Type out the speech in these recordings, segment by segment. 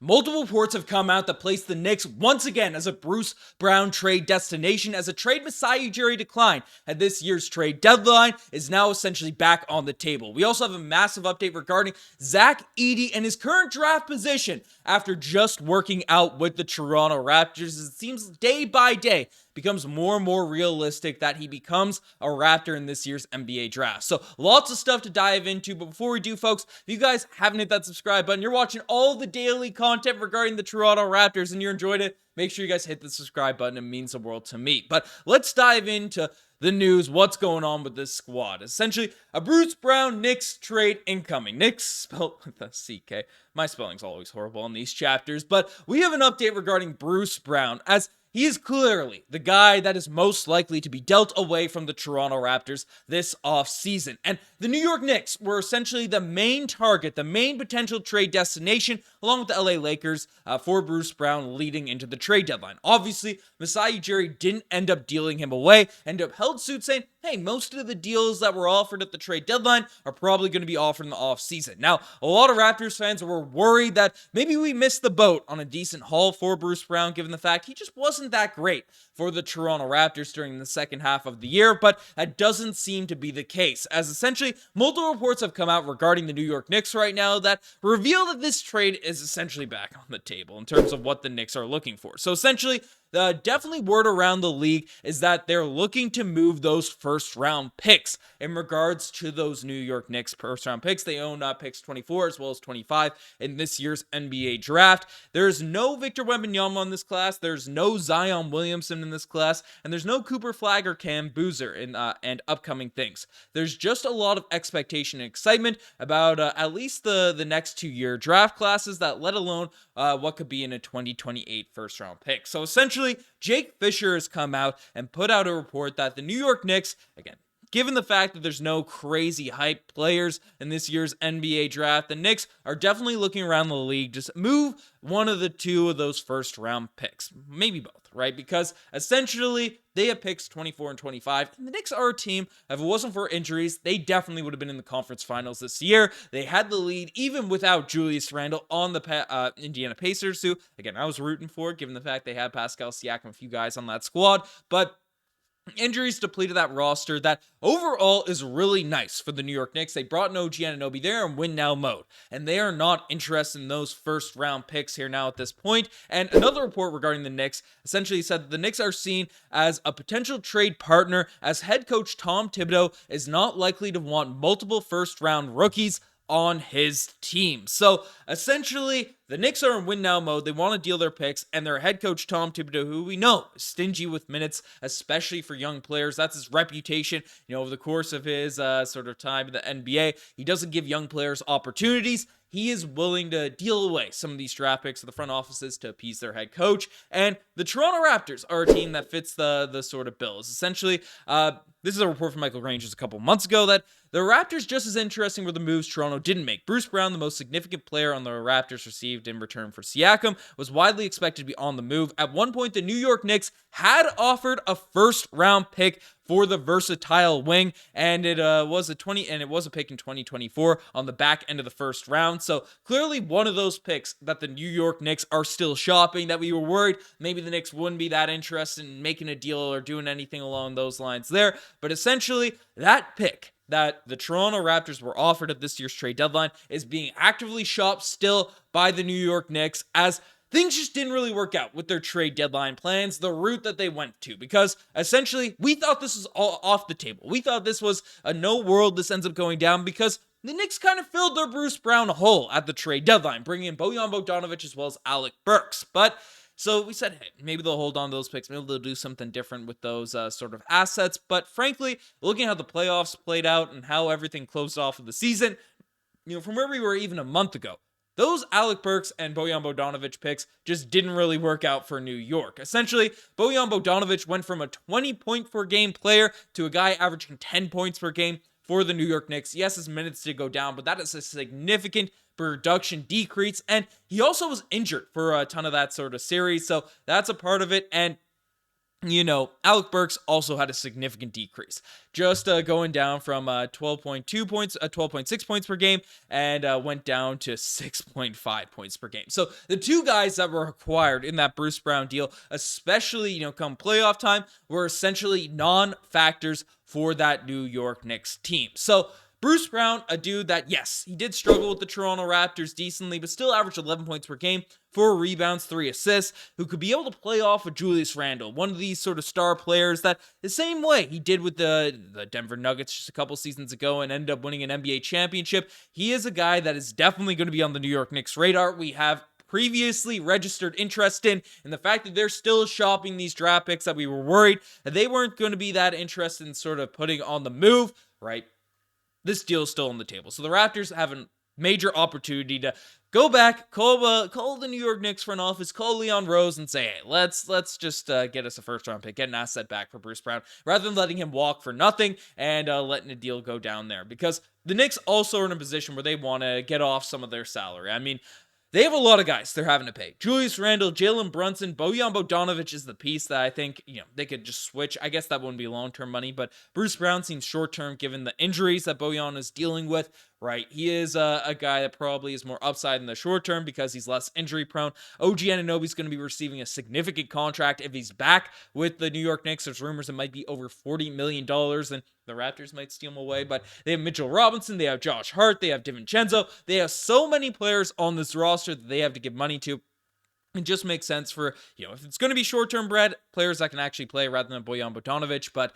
Multiple reports have come out that place the Knicks once again as a Bruce Brown trade destination, as a trade Masai Ujiri decline at this year's trade deadline is now essentially back on the table. We also have a massive update regarding Zach Edey and his current draft position after just working out with the Toronto Raptors. It seems day by day becomes more and more realistic that he becomes a Raptor in this year's NBA draft. So lots of stuff to dive into, but before we do, folks, if you guys haven't hit that subscribe button, you're watching all the daily content regarding the Toronto Raptors and you enjoyed it, make sure you guys hit the subscribe button. It means the world to me. But let's dive into the news, what's going on with this squad. Essentially, a Bruce Brown Knicks trade incoming. Knicks spelled with a CK. My spelling's always horrible in these chapters, but we have an update regarding Bruce Brown, as he is clearly the guy that is most likely to be dealt away from the Toronto Raptors this offseason. And the New York Knicks were essentially the main target, the main potential trade destination, along with the LA Lakers, for Bruce Brown leading into the trade deadline. Obviously, Masai Ujiri didn't end up dealing him away, ended up held suit saying, hey, most of the deals that were offered at the trade deadline are probably going to be offered in the offseason. Now, a lot of Raptors fans were worried that maybe we missed the boat on a decent haul for Bruce Brown, given the fact he just wasn't that great for the Toronto Raptors during the second half of the year, but that doesn't seem to be the case, as essentially multiple reports have come out regarding the New York Knicks right now that reveal that this trade is essentially back on the table in terms of what the Knicks are looking for. So essentially, definitely word around the league is that they're looking to move those first-round picks in regards to those New York Knicks first-round picks. They own picks 24 as well as 25 in this year's NBA draft. There's no Victor Wembanyama in this class. There's no Zion Williamson in this class. And there's no Cooper Flagg or Cam Boozer in and upcoming things. There's just a lot of expectation and excitement about at least the next 2-year draft classes, that let alone what could be in a 2028 first-round pick. So essentially, Jake Fisher has come out and put out a report that the New York Knicks, again, given the fact that there's no crazy hype players in this year's NBA draft, the Knicks are definitely looking around the league, just move one of the two of those first round picks, maybe both, right? Because essentially they have picks 24 and 25, and the Knicks are a team, if it wasn't for injuries, they definitely would have been in the conference finals this year. They had the lead even without Julius Randle on the Indiana Pacers, who, again, I was rooting for, given the fact they had Pascal Siakam, a few guys on that squad, but injuries depleted that roster that overall is really nice for the New York Knicks. They brought an OG Anunoby there in win now mode, and they are not interested in those first round picks here now at this point. And another report regarding the Knicks essentially said that the Knicks are seen as a potential trade partner, as head coach Tom Thibodeau is not likely to want multiple first round rookies on his team. So essentially, the Knicks are in win now mode. They want to deal their picks, and their head coach Tom Thibodeau, who we know is stingy with minutes, especially for young players. That's his reputation. Over the course of his sort of time in the NBA, he doesn't give young players opportunities. He is willing to deal away some of these draft picks to the front offices to appease their head coach. And the Toronto Raptors are a team that fits the sort of bill. It's essentially, this is a report from Michael Grange just a couple months ago, that the Raptors just as interesting were the moves Toronto didn't make. Bruce Brown, the most significant player on the Raptors received in return for Siakam, was widely expected to be on the move. At one point, the New York Knicks had offered a first-round pick for the versatile wing, and it was a pick in 2024 on the back end of the first round. So clearly one of those picks that the New York Knicks are still shopping, that we were worried maybe the Knicks wouldn't be that interested in making a deal or doing anything along those lines there. But essentially, that pick that the Toronto Raptors were offered at this year's trade deadline is being actively shopped still by the New York Knicks, as things just didn't really work out with their trade deadline plans, the route that they went to, because essentially we thought this was all off the table. We thought this was a no world this ends up going down, because the Knicks kind of filled their Bruce Brown hole at the trade deadline, bringing in Bojan Bogdanović as well as Alec Burks. But so we said, hey, maybe they'll hold on to those picks. Maybe they'll do something different with those sort of assets. But frankly, looking at how the playoffs played out and how everything closed off of the season, from where we were even a month ago, those Alec Burks and Bojan Bogdanović picks just didn't really work out for New York. Essentially, Bojan Bogdanović went from a 20-point-per-game player to a guy averaging 10 points per game for the New York Knicks. Yes, his minutes did go down, but that is a significant production decrease, and he also was injured for a ton of that sort of series, so that's a part of it. And Alec Burks also had a significant decrease, just going down from 12.2 points, 12.6 points per game, and went down to 6.5 points per game. So the two guys that were acquired in that Bruce Brown deal, especially, come playoff time, were essentially non-factors for that New York Knicks team. So Bruce Brown, a dude that, yes, he did struggle with the Toronto Raptors decently, but still averaged 11 points per game, 4 rebounds, 3 assists, who could be able to play off of Julius Randle, one of these sort of star players that the same way he did with the Denver Nuggets just a couple seasons ago and ended up winning an NBA championship. He is a guy that is definitely going to be on the New York Knicks radar. We have previously registered interest in, and the fact that they're still shopping these draft picks that we were worried that they weren't going to be that interested in sort of putting on the move, right? This deal is still on the table. So the Raptors have a major opportunity to go back, call the New York Knicks front office, call Leon Rose and say, hey, let's just get us a first-round pick, get an asset back for Bruce Brown, rather than letting him walk for nothing and letting a deal go down there. Because the Knicks also are in a position where they want to get off some of their salary. I mean, they have a lot of guys they're having to pay. Julius Randle, Jalen Brunson, Bojan Bogdanović is the piece that I think, they could just switch. I guess that wouldn't be long-term money, but Bruce Brown seems short-term given the injuries that Bojan is dealing with, right? He is a guy that probably is more upside in the short term because he's less injury-prone. OG Anunoby's going to be receiving a significant contract if he's back with the New York Knicks. There's rumors it might be over $40 million, and the Raptors might steal him away, but they have Mitchell Robinson, they have Josh Hart, they have DiVincenzo. They have so many players on this roster that they have to give money to. It just makes sense for, if it's going to be short-term bread, players that can actually play rather than Bojan Bogdanović, but,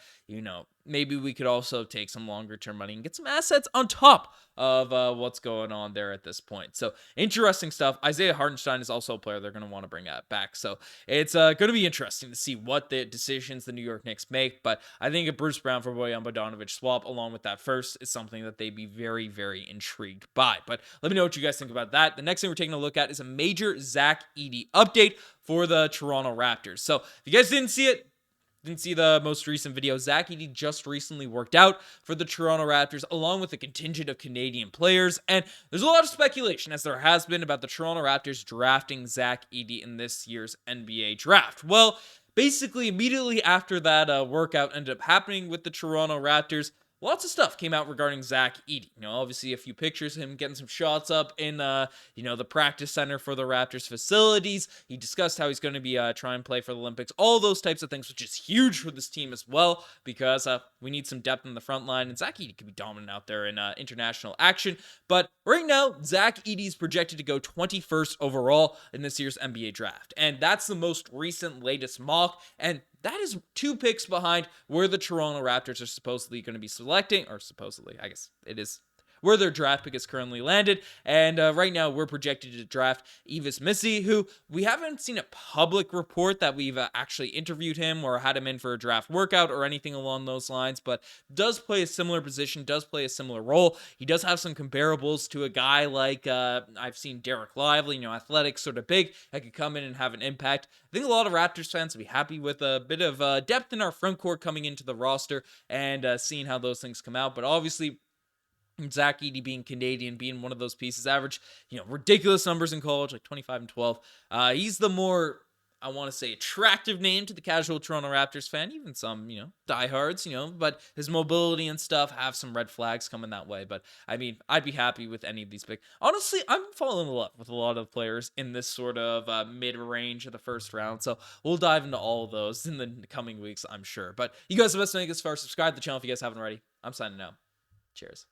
maybe we could also take some longer-term money and get some assets on top of what's going on there at this point. So, interesting stuff. Isaiah Hartenstein is also a player they're going to want to bring back. So, it's going to be interesting to see what the decisions the New York Knicks make, but I think a Bruce Brown for Bojan Bogdanović swap along with that first is something that they'd be very, very intrigued by. But let me know what you guys think about that. The next thing we're taking a look at is a major Zach Edey update for the Toronto Raptors. So, if you guys didn't see the most recent video, Zach Edey just recently worked out for the Toronto Raptors along with a contingent of Canadian players, and there's a lot of speculation, as there has been, about the Toronto Raptors drafting Zach Edey in this year's NBA draft. Well, basically immediately after that workout ended up happening with the Toronto Raptors, lots of stuff came out regarding Zach Edey. Obviously a few pictures of him getting some shots up in, the practice center for the Raptors facilities. He discussed how he's going to be trying to play for the Olympics, all those types of things, which is huge for this team as well, because we need some depth in the front line, and Zach Edey could be dominant out there in international action. But right now, Zach Edey is projected to go 21st overall in this year's NBA draft, and that's the most recent latest mock, and that is 2 picks behind where the Toronto Raptors are supposedly going to be selecting, or supposedly, I guess it is where their draft pick is currently landed. And right now, we're projected to draft Yves Missi, who we haven't seen a public report that we've actually interviewed him or had him in for a draft workout or anything along those lines, but does play a similar position, does play a similar role. He does have some comparables to a guy like I've seen Derek Lively, athletic, sort of big, that could come in and have an impact. I think a lot of Raptors fans will be happy with a bit of depth in our front court coming into the roster and seeing how those things come out. But obviously, Zach Edey being Canadian, being one of those pieces, average, ridiculous numbers in college, like 25 and 12. He's the more, I want to say, attractive name to the casual Toronto Raptors fan, even some, diehards, but his mobility and stuff have some red flags coming that way. But I mean, I'd be happy with any of these big. Honestly, I'm falling in love with a lot of players in this sort of mid-range of the first round. So we'll dive into all of those in the coming weeks, I'm sure. But you guys have best to make this far. Subscribe to the channel if you guys haven't already. I'm signing out. Cheers.